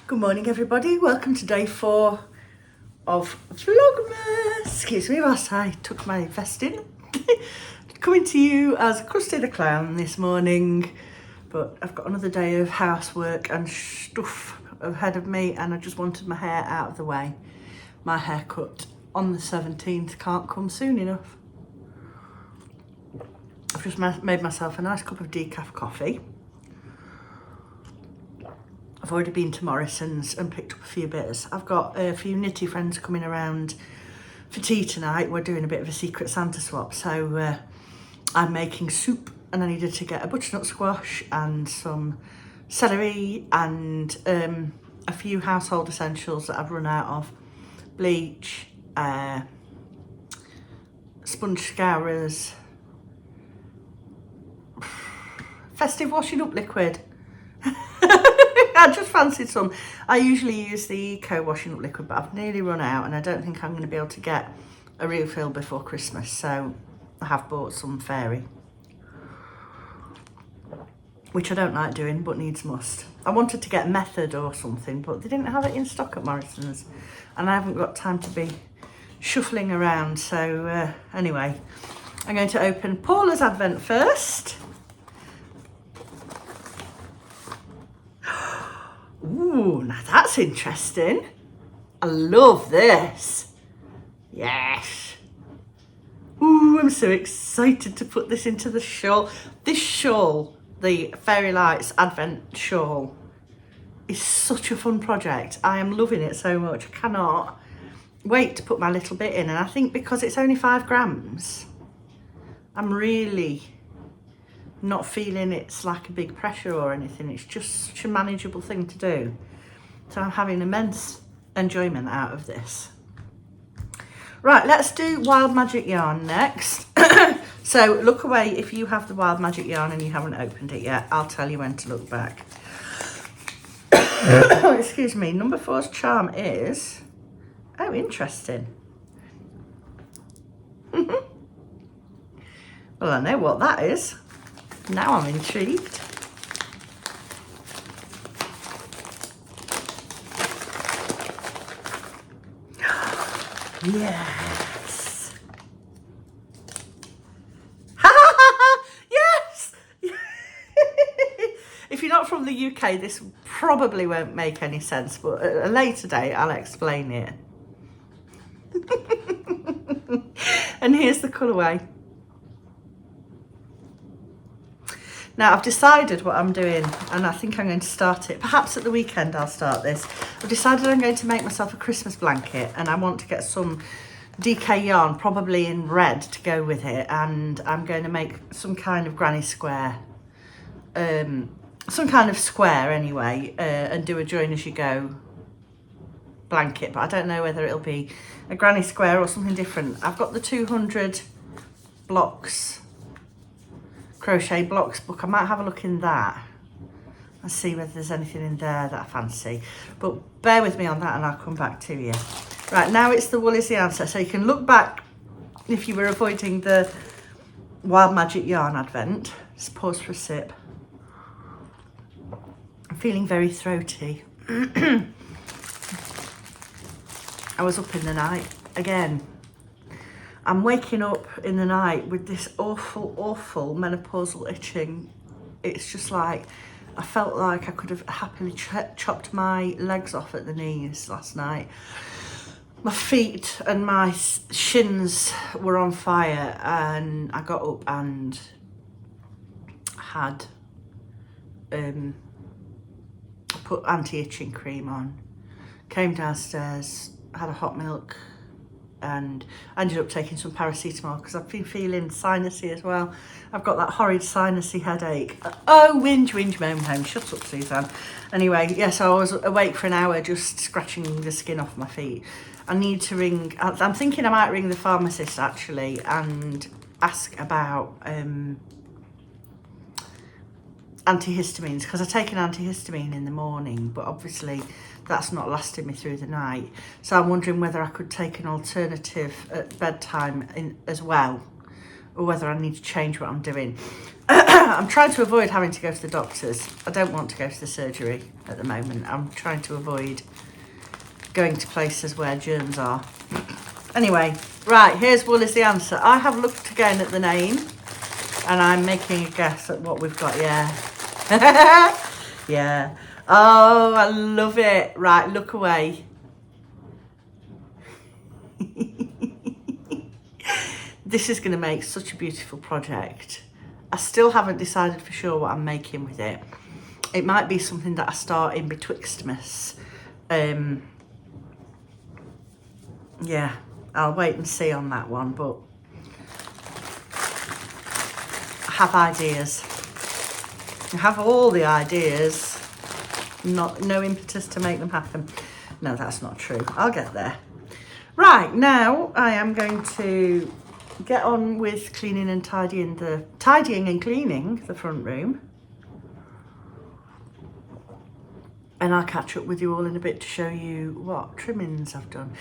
Good morning everybody, welcome to day 4 of Vlogmas. Excuse me whilst I tuck my vest in. Coming to you as Krusty the Clown this morning, but I've got another day of housework and stuff ahead of me and I just wanted my hair out of the way. My haircut on the 17th can't come soon enough. I've just made myself a nice cup of decaf coffee. I've already been to Morrison's and picked up a few bits. I've got a few nitty friends coming around for tea tonight. We're doing a bit of a secret Santa swap. So I'm making soup and I needed to get a butternut squash and some celery and a few household essentials that I've run out of. Bleach, sponge scourers, festive washing up liquid. I just fancied some. I usually use the Eco washing up liquid, but I've nearly run out and I don't think I'm going to be able to get a refill before Christmas, so I have bought some fairy, which I don't like doing but needs must. I wanted to get Method or something, but they didn't have it in stock at Morrison's and I haven't got time to be shuffling around. So anyway, I'm going to open Paula's Advent first. Ooh, now that's interesting. I love this. Yes. Ooh, I'm so excited to put this into the shawl. This shawl, the Fairy Lights Advent shawl, is such a fun project. I am loving it so much. I cannot wait to put my little bit in. And I think because it's only 5 grams, I'm really not feeling it's like a big pressure or anything. It's just such a manageable thing to do. So I'm having immense enjoyment out of this. Right, let's do Wild Magic Yarn next. So look away if you have the Wild Magic Yarn and you haven't opened it yet. I'll tell you when to look back. Excuse me, number 4's charm is, oh, interesting. Well, I know what that is. Now I'm intrigued. Yes. Yes. If you're not from the UK, this probably won't make any sense, but at a later date, I'll explain it. And here's the colourway. Now I've decided what I'm doing and I think I'm going to start it. Perhaps at the weekend I'll start this. I've decided I'm going to make myself a Christmas blanket and I want to get some DK yarn, probably in red, to go with it. And I'm going to make some kind of granny square, some kind of square anyway, and do a join as you go blanket. But I don't know whether it'll be a granny square or something different. I've got the 200 blocks, crochet blocks book. I might have a look in that and see whether there's anything in there that I fancy, but bear with me on that and I'll come back to you. Right, now it's the wool is the answer. So you can look back if you were avoiding the Wild Magic Yarn Advent. Just pause for a sip. I'm feeling very throaty. I was up in the night again I'm waking up in the night with this awful, awful menopausal itching. It's just like, I felt like I could have happily chopped my legs off at the knees last night. My feet and my shins were on fire, and I got up and had put anti-itching cream on, came downstairs, had a hot milk, and I ended up taking some paracetamol because I've been feeling sinusy as well. I've got that horrid sinusy headache. Oh, whinge, moan. Shut up, Suzanne. Anyway, yes, I was awake for an hour just scratching the skin off my feet. I need to ring, I'm thinking I might ring the pharmacist actually and ask about antihistamines, because I take an antihistamine in the morning, but obviously that's not lasted me through the night. So I'm wondering whether I could take an alternative at bedtime as well, or whether I need to change what I'm doing. I'm trying to avoid having to go to the doctors. I don't want to go to the surgery at the moment. I'm trying to avoid going to places where germs are. Anyway, right, here's Wool is the answer. I have looked again at the name, and I'm making a guess at what we've got. Yeah. Oh, I love it. Right, look away. This is going to make such a beautiful project. I still haven't decided for sure what I'm making with it. It might be something that I start in betwixtmas. Yeah, I'll wait and see on that one, but I have ideas. I have all the ideas, no impetus to make them happen. No, that's not true. I'll get there. Right, now I am going to get on with tidying and cleaning the front room. And I'll catch up with you all in a bit to show you what trimmings I've done.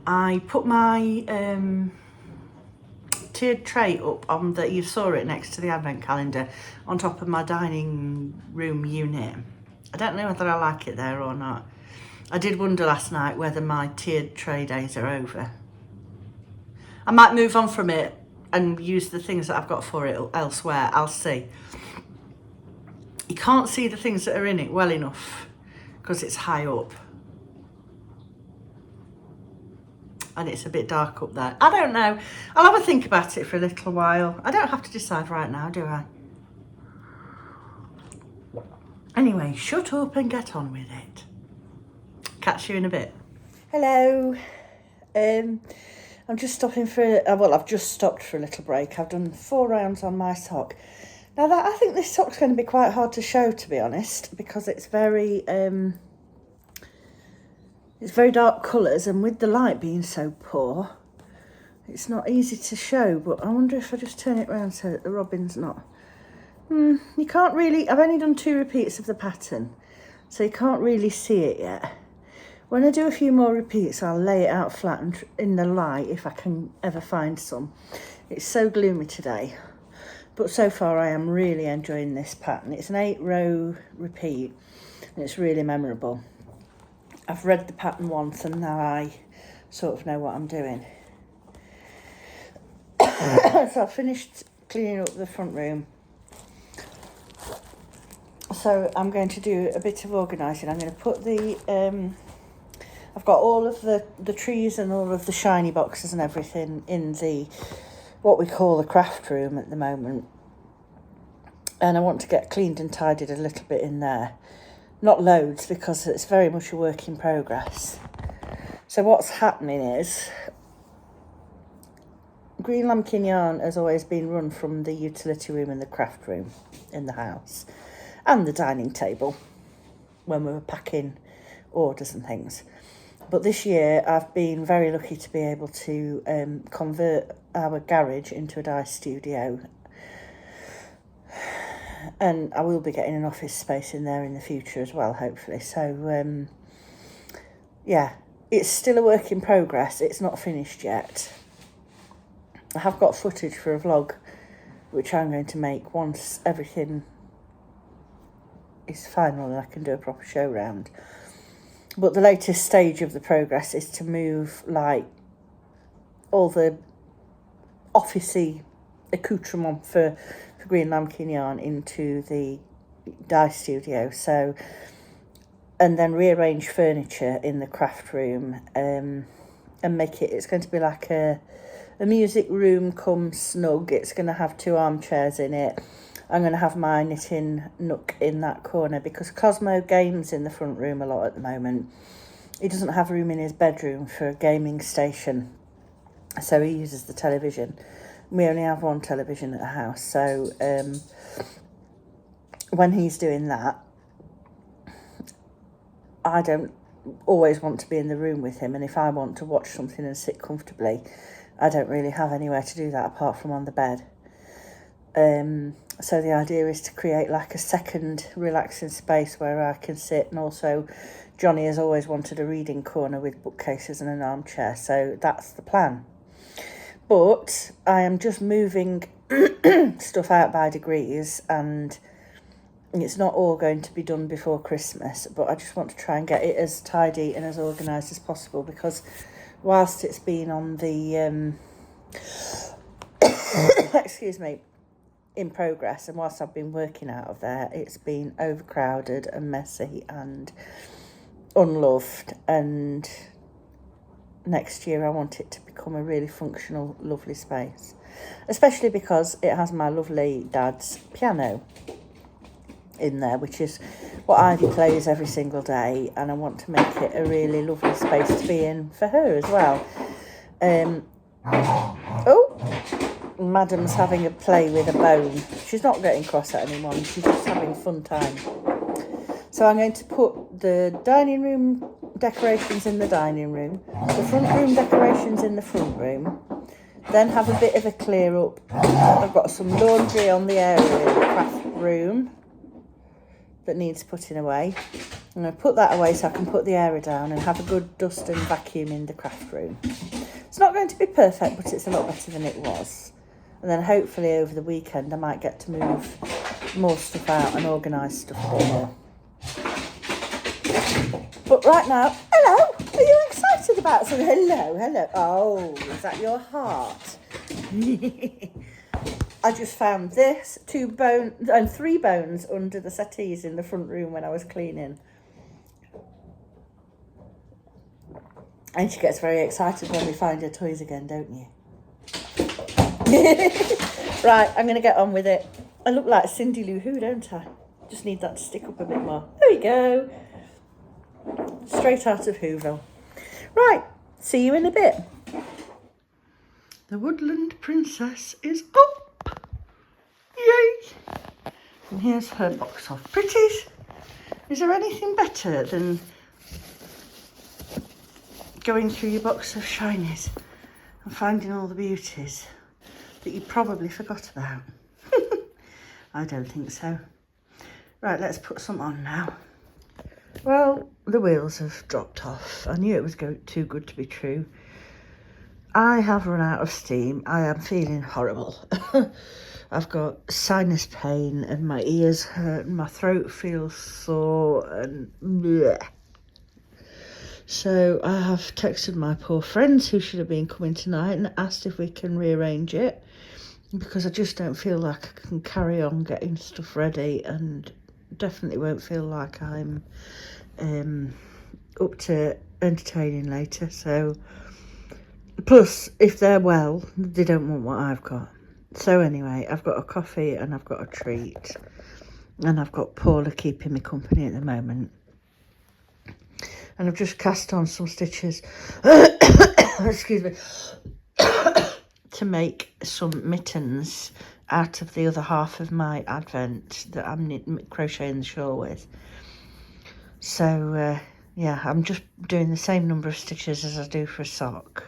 I put my tiered tray up on you saw it next to the advent calendar, on top of my dining room unit. I don't know whether I like it there or not. I did wonder last night whether my tiered tray days are over. I might move on from it and use the things that I've got for it elsewhere. I'll see. You can't see the things that are in it well enough because it's high up. And it's a bit dark up there. I don't know. I'll have a think about it for a little while. I don't have to decide right now, do I? Anyway, shut up and get on with it. Catch you in a bit. Hello. I'm just stopping for, I've just stopped for a little break. I've done 4 rounds on my sock. Now I think this sock's going to be quite hard to show, to be honest, because it's very dark colours, and with the light being so poor, it's not easy to show. But I wonder if I just turn it around so that the robin's not... you can't really... I've only done 2 repeats of the pattern, so you can't really see it yet. When I do a few more repeats, I'll lay it out flat and in the light if I can ever find some. It's so gloomy today. But so far I am really enjoying this pattern. It's an 8-row repeat, and it's really memorable. I've read the pattern once and now I sort of know what I'm doing. So I've finished cleaning up the front room. So I'm going to do a bit of organising. I'm going to put I've got all of the trees and all of the shiny boxes and everything in what we call the craft room at the moment. And I want to get cleaned and tidied a little bit in there. Not loads, because it's very much a work in progress. So what's happening is, Greenlambkin yarn has always been run from the utility room and the craft room in the house, and the dining table when we were packing orders and things. But this year I've been very lucky to be able to convert our garage into a dye studio. And I will be getting an office space in there in the future as well, hopefully. So, yeah, it's still a work in progress. It's not finished yet. I have got footage for a vlog, which I'm going to make once everything is final and I can do a proper show round. But the latest stage of the progress is to move, like, all the officey accoutrement for Greenlambkin yarn into the dye studio. So, and then rearrange furniture in the craft room, and make it's going to be like a music room come snug. It's going to have 2 armchairs in it. I'm going to have my knitting nook in that corner because Cosmo games in the front room a lot at the moment. He doesn't have room in his bedroom for a gaming station, so he uses the television. We only have 1 television at the house, so when he's doing that, I don't always want to be in the room with him, and if I want to watch something and sit comfortably, I don't really have anywhere to do that apart from on the bed. So the idea is to create like a second relaxing space where I can sit, and also Johnny has always wanted a reading corner with bookcases and an armchair, so that's the plan. But I am just moving stuff out by degrees, and it's not all going to be done before Christmas, but I just want to try and get it as tidy and as organised as possible, because whilst it's been on the excuse me, in progress, and whilst I've been working out of there, it's been overcrowded and messy and unloved, and next year I want it to become a really functional, lovely space, especially because it has my lovely dad's piano in there, which is what Ivy plays every single day, and I want to make it a really lovely space to be in for her as well. Madam's having a play with a bone. She's not getting cross at anyone, she's just having fun time. So I'm going to put the dining room decorations in the dining room, the front room decorations in the front room, then have a bit of a clear up. I've got some laundry on the area in the craft room that needs putting away. I'm going to put that away so I can put the area down and have a good dust and vacuum in the craft room. It's not going to be perfect, but it's a lot better than it was. And then hopefully over the weekend I might get to move more stuff out and organise stuff a bit more. But right now, hello, are you excited about something? Hello. Oh, is that your heart? I just found this 2 bones and 3 bones under the settees in the front room when I was cleaning. And she gets very excited when we find her toys again, don't you? Right, I'm going to get on with it. I look like Cindy Lou Who, don't I? Just need that to stick up a bit more. There we go. Straight out of Whoville. Right, see you in a bit. The Woodland Princess is up. Yay! And here's her box of pretties. Is there anything better than going through your box of shinies and finding all the beauties that you probably forgot about? I don't think so. Right, let's put some on now. Well, the wheels have dropped off. I knew it was too good to be true. I have run out of steam. I am feeling horrible. I've got sinus pain and my ears hurt and my throat feels sore and bleh. So I have texted my poor friends who should have been coming tonight and asked if we can rearrange it, because I just don't feel like I can carry on getting stuff ready, and definitely won't feel like I'm up to entertaining later. So plus, if they're well, they don't want what I've got. So anyway, I've got a coffee and I've got a treat, and I've got Paula keeping me company at the moment, and I've just cast on some stitches excuse me to make some mittens out of the other half of my advent that I'm crocheting the shawl with. So yeah, I'm just doing the same number of stitches as I do for a sock,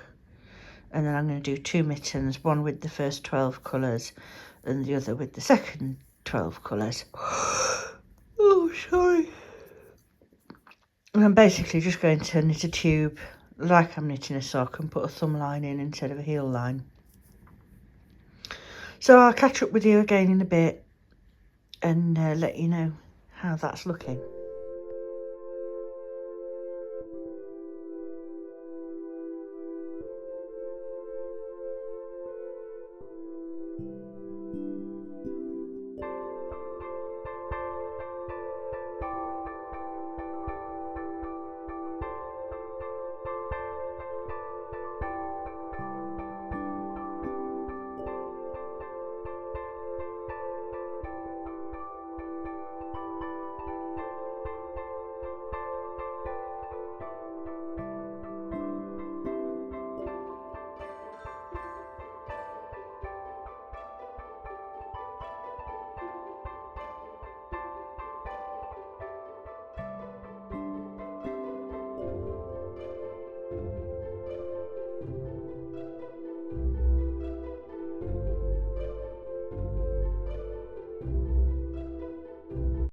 and then I'm going to do 2 mittens, one with the first 12 colours and the other with the second 12 colours. Oh, sorry. And I'm basically just going to knit a tube like I'm knitting a sock and put a thumb line in instead of a heel line. So I'll catch up with you again in a bit and let you know how that's looking.